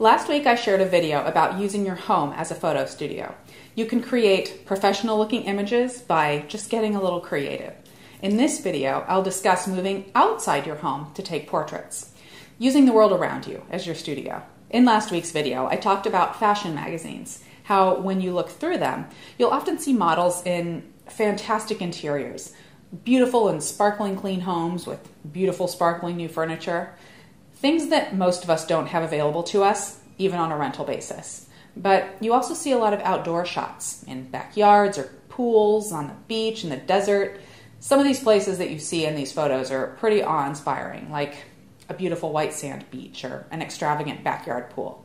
Last week I shared a video about using your home as a photo studio. You can create professional looking images by just getting a little creative. In this video, I'll discuss moving outside your home to take portraits, using the world around you as your studio. In last week's video, I talked about fashion magazines, how when you look through them, you'll often see models in fantastic interiors, beautiful and sparkling clean homes with beautiful sparkling new furniture, things that most of us don't have available to us, even on a rental basis. But you also see a lot of outdoor shots in backyards or pools, on the beach, in the desert. Some of these places that you see in these photos are pretty awe-inspiring, like a beautiful white sand beach or an extravagant backyard pool.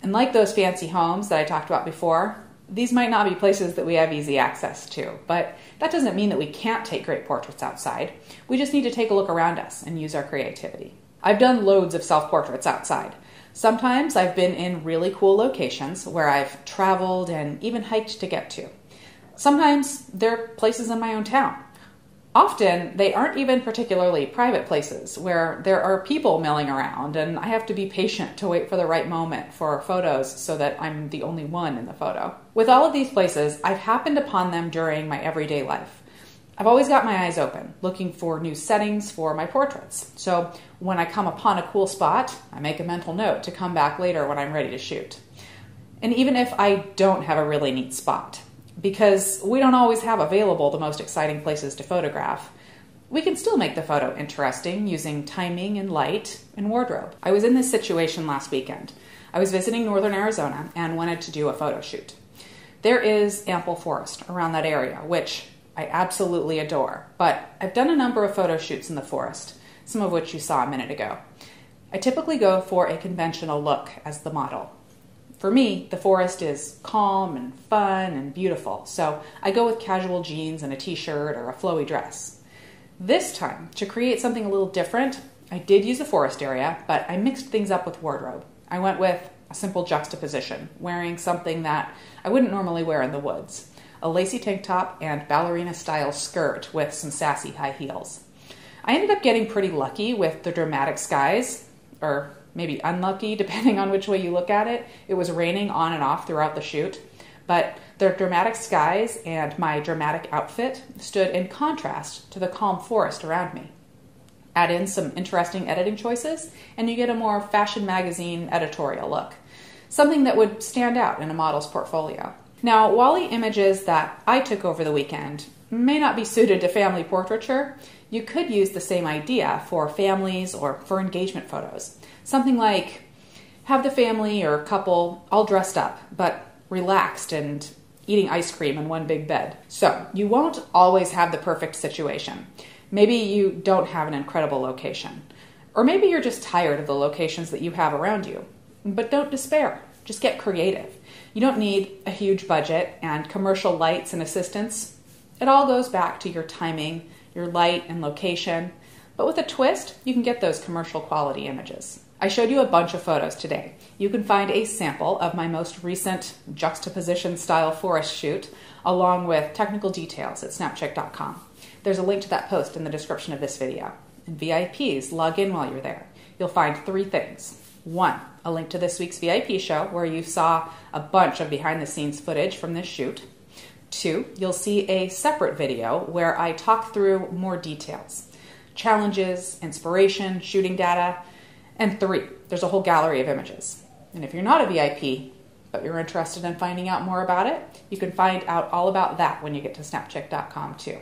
And like those fancy homes that I talked about before, these might not be places that we have easy access to, but that doesn't mean that we can't take great portraits outside. We just need to take a look around us and use our creativity. I've done loads of self-portraits outside. Sometimes I've been in really cool locations where I've traveled and even hiked to get to. Sometimes they're places in my own town. Often they aren't even particularly private places where there are people milling around and I have to be patient to wait for the right moment for photos so that I'm the only one in the photo. With all of these places, I've happened upon them during my everyday life. I've always got my eyes open, looking for new settings for my portraits. So when I come upon a cool spot, I make a mental note to come back later when I'm ready to shoot. And even if I don't have a really neat spot, because we don't always have available the most exciting places to photograph, we can still make the photo interesting using timing and light and wardrobe. I was in this situation last weekend. I was visiting northern Arizona and wanted to do a photo shoot. There is ample forest around that area, which I absolutely adore, but I've done a number of photo shoots in the forest, some of which you saw a minute ago. I typically go for a conventional look as the model. For me, the forest is calm and fun and beautiful, so I go with casual jeans and a t-shirt or a flowy dress. This time, to create something a little different, I did use a forest area, but I mixed things up with wardrobe. I went with a simple juxtaposition, wearing something that I wouldn't normally wear in the woods. A lacy tank top and ballerina-style skirt with some sassy high heels. I ended up getting pretty lucky with the dramatic skies, or maybe unlucky, depending on which way you look at it. It was raining on and off throughout the shoot, but the dramatic skies and my dramatic outfit stood in contrast to the calm forest around me. Add in some interesting editing choices, and you get a more fashion magazine editorial look, something that would stand out in a model's portfolio. Now, while the images that I took over the weekend may not be suited to family portraiture, you could use the same idea for families or for engagement photos. Something like have the family or couple all dressed up, but relaxed and eating ice cream in one big bed. So you won't always have the perfect situation. Maybe you don't have an incredible location. Or maybe you're just tired of the locations that you have around you. But don't despair. Just get creative. You don't need a huge budget and commercial lights and assistance. It all goes back to your timing, your light and location. But with a twist, you can get those commercial quality images. I showed you a bunch of photos today. You can find a sample of my most recent juxtaposition style forest shoot along with technical details at snapcheck.com. There's a link to that post in the description of this video. And VIPs, log in while you're there. You'll find 3 things. 1, a link to this week's VIP show where you saw a bunch of behind-the-scenes footage from this shoot. 2, you'll see a separate video where I talk through more details, challenges, inspiration, shooting data. And 3, there's a whole gallery of images. And if you're not a VIP, but you're interested in finding out more about it, you can find out all about that when you get to snapcheck.com too.